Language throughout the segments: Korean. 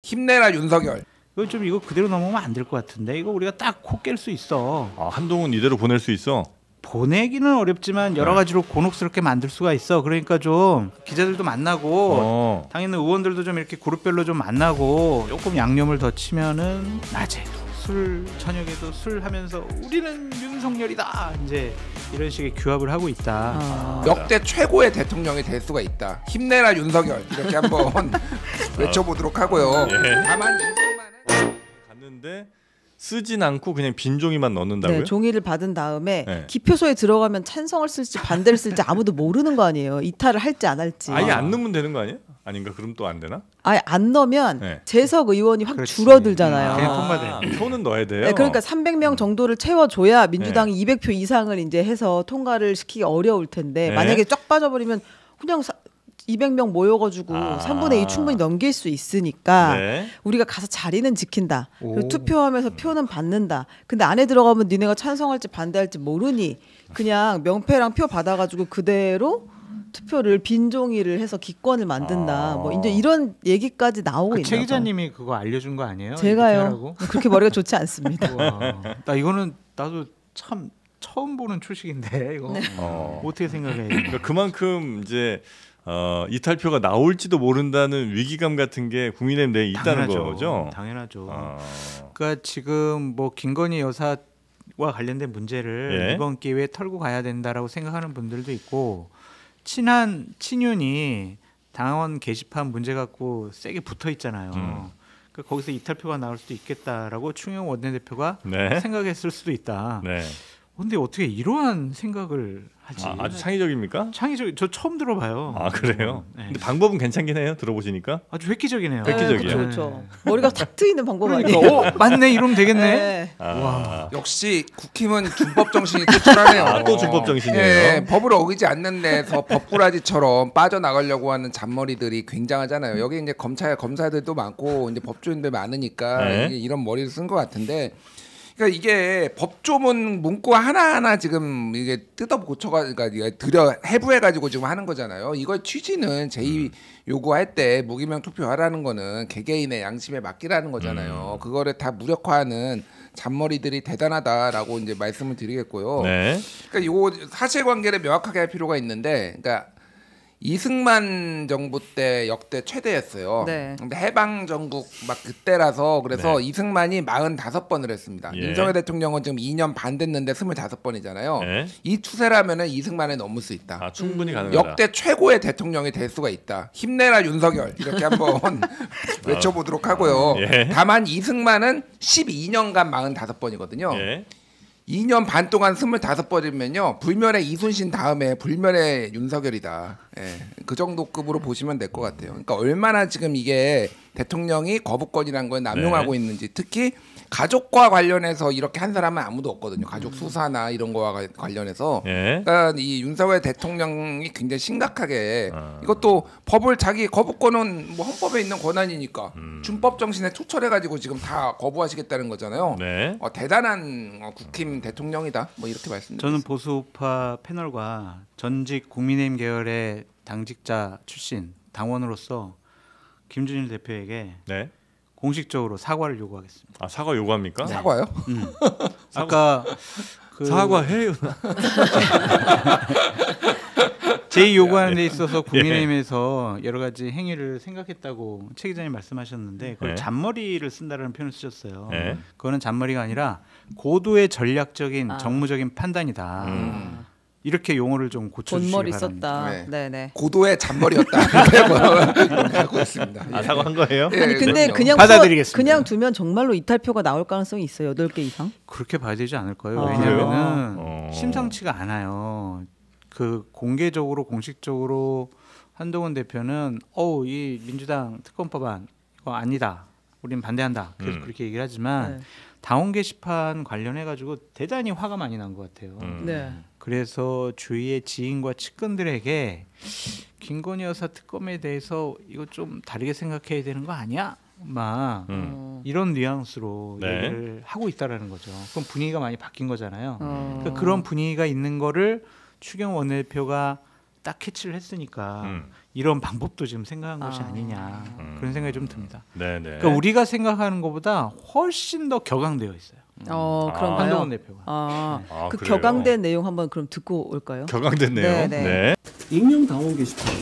힘내라 윤석열. 이거 그대로 넘어가면 안 될 것 같은데 이거 우리가 딱 코 깰 수 있어. 아, 한동훈 이대로 보낼 수 있어? 보내기는 어렵지만 여러 가지로 곤혹스럽게 만들 수가 있어. 그러니까 좀 기자들도 만나고 당연히 의원들도 좀 이렇게 그룹별로 좀 만나고 조금 양념을 더 치면은 낮에 술 저녁에도 술 하면서 우리는 윤석열이다 이제 이런 식의 규합을 하고 있다. 역대 최고의 대통령이 될 수가 있다. 힘내라 윤석열 이렇게 한번 외쳐보도록 하고요. 다만 갔는데 쓰진 않고 그냥 빈 종이만 넣는다고요? 네, 종이를 받은 다음에 기표소에 들어가면 찬성을 쓸지 반대를 쓸지 아무도 모르는 거 아니에요. 이탈을 할지 안 할지. 아예 안 넣으면 되는 거 아니에요? 아닌가? 그럼 또 안 되나? 아예 안 넣으면 네. 재석 의원이 확 그렇지. 줄어들잖아요. 그냥 통과돼. 표는 넣어야 돼요. 네, 그러니까 300명 정도를 채워줘야 민주당이 200표 이상을 이제 해서 통과를 시키기 어려울 텐데 만약에 쫙 빠져버리면 그냥 200명 모여가지고 3분의 2 충분히 넘길 수 있으니까 우리가 가서 자리는 지킨다. 그리고 투표하면서 표는 받는다. 근데 안에 들어가면 니네가 찬성할지 반대할지 모르니 그냥 명패랑 표 받아가지고 그대로 투표를 빈 종이를 해서 기권을 만든다. 뭐 이제 이런 얘기까지 나오고 있는. 최 기자님이 그거 알려준 거 아니에요? 제가요. 그렇게 머리가 좋지 않습니다. 나 이거는 나도 참 처음 보는 초식인데 이거 어떻게 생각해? 그러니까 그만큼 이제 이탈표가 나올지도 모른다는 위기감 같은 게 국민의힘 내에 있다는 거죠. 당연하죠. 그러니까 지금 뭐 김건희 여사와 관련된 문제를 이번 기회에 털고 가야 된다라고 생각하는 분들도 있고 친한 친윤이 당원 게시판 문제 갖고 세게 붙어 있잖아요. 그러니까 거기서 이탈표가 나올 수도 있겠다라고 충영 원내대표가 생각했을 수도 있다. 근데 어떻게 이러한 생각을 하지? 아주 창의적입니까? 창의적. 저 처음 들어봐요. 아 그래요? 근데 방법은 괜찮긴 해요. 들어보시니까 아주 획기적이네요. 획기적이야. 그렇죠. 머리가 탁 트이는 방법 아니에요? 그러니까, 맞네 이러면 되겠네. 와. 역시 국힘은 준법 정신이 투철하네요. 또 준법 정신이에요. 법을 어기지 않는 데서 법꾸라지처럼 빠져나가려고 하는 잔머리들이 굉장하잖아요. 여기 이제 검사들도 많고 이제 법조인들 많으니까 이런 머리를 쓴 것 같은데. 그러니까 이게 법조문 문구 하나하나 지금 이게 뜯어 고쳐가 그러니까 해부해가지고 지금 하는 거잖아요. 이걸 취지는 제2 요구할 때 무기명 투표하라는 거는 개개인의 양심에 맡기라는 거잖아요. 그거를 다 무력화하는 잔머리들이 대단하다라고 이제 말씀을 드리겠고요. 그러니까 요 사실관계를 명확하게 할 필요가 있는데, 그러니까. 이승만 정부 때 역대 최대였어요. 근데 해방 전국 막 그때라서 그래서 이승만이 45번을 했습니다. 윤석열 대통령은 지금 2년 반 됐는데 25번이잖아요. 이 추세라면은 이승만에 넘을 수 있다. 충분히 가능하다. 역대 최고의 대통령이 될 수가 있다. 힘내라 윤석열 이렇게 한번 외쳐보도록 하고요. 다만 이승만은 12년간 45번이거든요. 2년 반 동안 25번이면요 불멸의 이순신 다음에 불멸의 윤석열이다. 그 정도 급으로 보시면 될 것 같아요. 그러니까 얼마나 지금 이게 대통령이 거부권이라는 걸 남용하고 있는지, 특히 가족과 관련해서 이렇게 한 사람은 아무도 없거든요. 가족 수사나 이런 거와 관련해서. 그러니까 이 윤석열 대통령이 굉장히 심각하게 이것도 법을 자기 거부권은 뭐 헌법에 있는 권한이니까 준법 정신에 투철해가지고 지금 다 거부하시겠다는 거잖아요. 대단한 국힘 대통령이다. 뭐 이렇게 말씀드립니다. 저는 보수파 패널과 전직 국민의힘 계열의 당직자 출신 당원으로서 김준일 대표에게 공식적으로 사과를 요구하겠습니다. 아 사과 요구합니까? 사과요? 아까 사과해요. 제2 요구하는 데 있어서 국민의힘에서 여러 가지 행위를 생각했다고 최 기자님 말씀하셨는데 그걸 잔머리를 쓴다는 표현을 쓰셨어요. 그거는 잔머리가 아니라 고도의 전략적인 정무적인 판단이다. 이렇게 용어를 좀 고쳐주시기 본머리 바랍니다. 썼다. 네네. 고도의 잔머리였다. 하고 있습니다. 사과한 거예요? 아니 근데 그럼요. 그냥 받아들이겠습니다. 그냥 두면 정말로 이탈표가 나올 가능성이 있어요. 8개 이상. 그렇게 봐야 되지 않을까요? 왜냐하면 심상치가 않아요. 그 공개적으로 공식적으로 한동훈 대표는 이 민주당 특검법안 이거 아니다. 우린 반대한다. 그래서 그렇게 얘기를 하지만 당원 게시판 관련해 가지고 대단히 화가 많이 난 것 같아요. 그래서 주위의 지인과 측근들에게 김건희 여사 특검에 대해서 이거 좀 다르게 생각해야 되는 거 아니야? 막 이런 뉘앙스로 얘기를 하고 있다라는 거죠. 그럼 분위기가 많이 바뀐 거잖아요. 그러니까 그런 분위기가 있는 거를 추경 원내대표가 딱 캐치를 했으니까 이런 방법도 지금 생각한 것이 아니냐 그런 생각이 좀 듭니다. 네네. 그러니까 우리가 생각하는 것보다 훨씬 더 격앙되어 있어요. 그런가요? 한동훈 대표가. 그 그래요? 격앙된 내용 한번 그럼 듣고 올까요? 격앙됐네요. 네, 네. 네. 익명 당원 게시판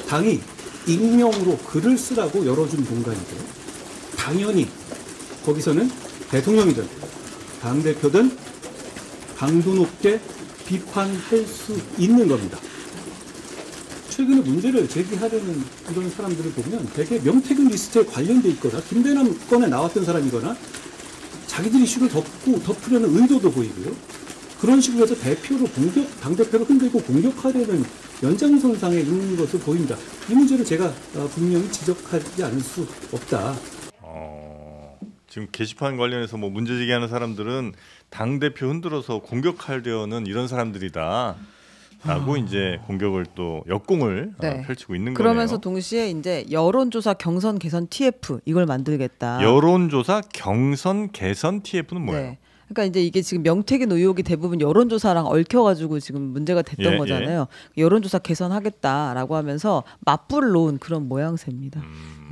당이 익명으로 글을 쓰라고 열어준 공간이고요. 당연히 거기서는 대통령이든 당대표든 강도 높게 비판할 수 있는 겁니다. 최근에 문제를 제기하려는 이런 사람들을 보면 대개 명태균 리스트에 관련돼 있거나 김대남 건에 나왔던 사람이거나 자기들 이슈를 덮으려는 의도도 보이고요. 그런 식으로 해서 대표를 당대표를 흔들고 공격하려는 연장선상에 있는 것으로 보입니다. 이 문제를 제가 분명히 지적하지 않을 수 없다. 지금 게시판 관련해서 뭐 문제 제기하는 사람들은 당 대표 흔들어서 공격하려는 이런 사람들이다. 라고 이제 공격을 또 역공을 네. 펼치고 있는 그러면서 거네요. 동시에 이제 여론조사 경선 개선 TF 이걸 만들겠다. 여론조사 경선 개선 TF는 뭐예요? 네. 그러니까 이제 이게 지금 명태균 의혹이 대부분 여론조사랑 얽혀가지고 지금 문제가 됐던 예, 거잖아요. 여론조사 개선하겠다라고 하면서 맞불을 놓은 그런 모양새입니다.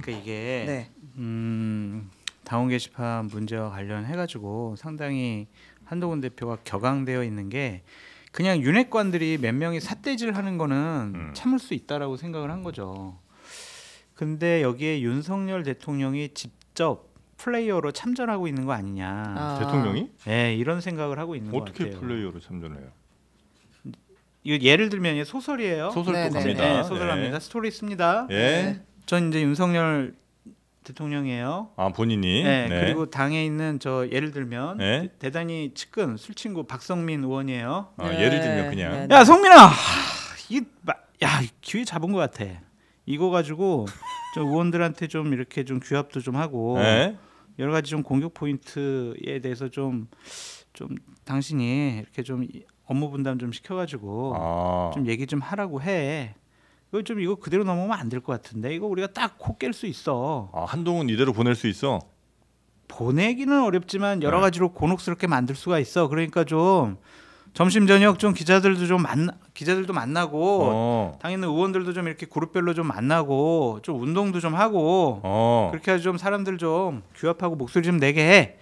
그러니까 이게 네. 당원 게시판 문제와 관련해가지고 상당히 한동훈 대표가 격앙되어 있는 게 그냥 윤핵관들이 몇 명이 삿대질하는 거는 참을 수 있다라고 생각을 한 거죠. 근데 여기에 윤석열 대통령이 직접 플레이어로 참전하고 있는 거 아니냐. 대통령이? 네, 이런 생각을 하고 있는 것 어떻게 같아요. 플레이어로 참전해요? 이거 예를 들면 소설이에요. 소설 네, 또 네, 갑니다. 네, 소설합니다. 스토리 씁니다. 예. 전 이제 윤석열 대통령이에요. 본인이. 네, 그리고 당에 있는 저 예를 들면 네. 대단히 측근 술친구 박성민 의원이에요. 예를 들면 그냥. 야 성민아, 야 기회 잡은 것 같아. 이거 가지고 좀 의원들한테 좀 이렇게 좀 규합도 좀 하고 네. 여러 가지 좀 공격 포인트에 대해서 좀 당신이 이렇게 좀 업무 분담 좀 시켜가지고 좀 얘기 좀 하라고 해. 이거 그대로 넘어가면 안 될 것 같은데 이거 우리가 딱 코 깰 수 있어. 한동훈 이대로 보낼 수 있어. 보내기는 어렵지만 여러 가지로 곤혹스럽게 만들 수가 있어. 그러니까 좀 점심 저녁 좀 기자들도 만나고 당에 있는 의원들도 좀 이렇게 그룹별로 좀 만나고 좀 운동도 좀 하고 그렇게 해서 좀 사람들 좀 규합하고 목소리 좀 내게 해.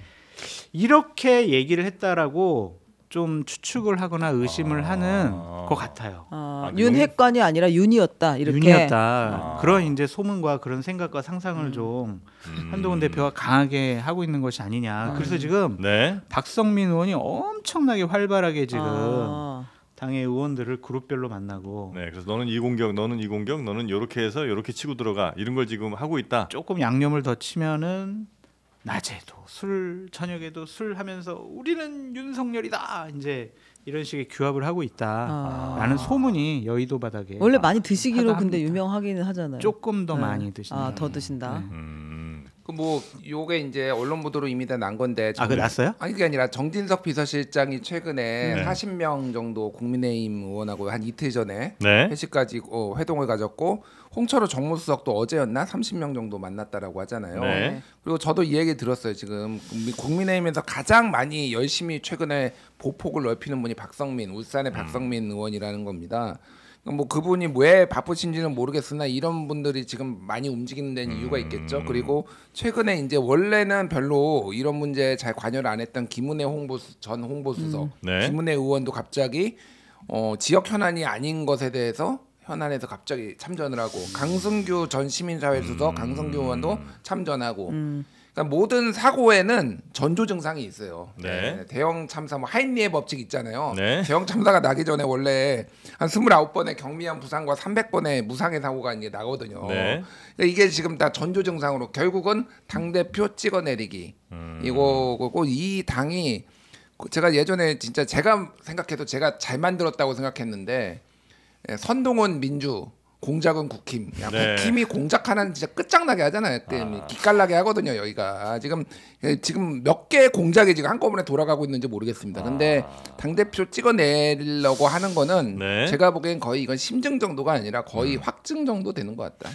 이렇게 얘기를 했다라고 좀 추측을 하거나 의심을 하는 것 같아요. 윤핵관이 아니라 윤이었다 이렇게. 윤이었다. 그런 이제 소문과 그런 생각과 상상을 좀 한동훈 대표가 강하게 하고 있는 것이 아니냐. 그래서 지금 네. 박성민 의원이 엄청나게 활발하게 지금 당의 의원들을 그룹별로 만나고. 네, 그래서 너는 이 공격, 너는 이 공격, 너는 이렇게 해서 이렇게 치고 들어가 이런 걸 지금 하고 있다. 조금 양념을 더 치면은 낮에도 술, 저녁에도 술 하면서 우리는 윤석열이다. 이제 이런 식의 규합을 하고 있다라는 소문이 여의도 바닥에 원래 많이 드시기로 하다 근데 합니다. 유명하기는 하잖아요. 조금 더 많이 드신다. 더 드신다. 뭐 요게 이제 언론 보도로 이미 다 난 건데. 그 났어요? 아니 그게 아니라 정진석 비서실장이 최근에 40명 정도 국민의힘 의원하고 한 이틀 전에 회식까지 회동을 가졌고 홍철호 정무수석도 어제였나 30명 정도 만났다라고 하잖아요. 네. 그리고 저도 이 얘기 들었어요. 지금 국민의힘에서 가장 많이 열심히 최근에 보폭을 넓히는 분이 박성민, 울산의 박성민 의원이라는 겁니다. 뭐 그분이 왜 바쁘신지는 모르겠으나 이런 분들이 지금 많이 움직이는 데는 이유가 있겠죠. 그리고 최근에 이제 원래는 별로 이런 문제에 잘 관여를 안 했던 김은혜 전 홍보수석, 김은혜 의원도 갑자기 지역 현안이 아닌 것에 대해서 현안에서 갑자기 참전을 하고 강승규 전 시민사회수석, 강승규 의원도 참전하고. 그러니까 모든 사고에는 전조 증상이 있어요. 네. 대형 참사 뭐 하인리의 법칙 있잖아요. 네. 대형 참사가 나기 전에 원래 한 29번의 경미한 부상과 300번의 무상의 사고가 이제 나거든요. 네. 그러니까 이게 지금 다 전조 증상으로 결국은 당 대표 찍어내리기 이거고 이 당이 제가 예전에 진짜 제가 생각해도 제가 잘 만들었다고 생각했는데 선동원 민주 공작은 국힘. 국힘이 공작 하나는 진짜 끝장나게 하잖아요. 기깔나게 하거든요. 여기가 지금 몇 개의 공작이 지금 한꺼번에 돌아가고 있는지 모르겠습니다. 근데 당 대표 찍어내려고 하는 거는 제가 보기엔 거의 이건 심증 정도가 아니라 거의 확증 정도 되는 것 같다.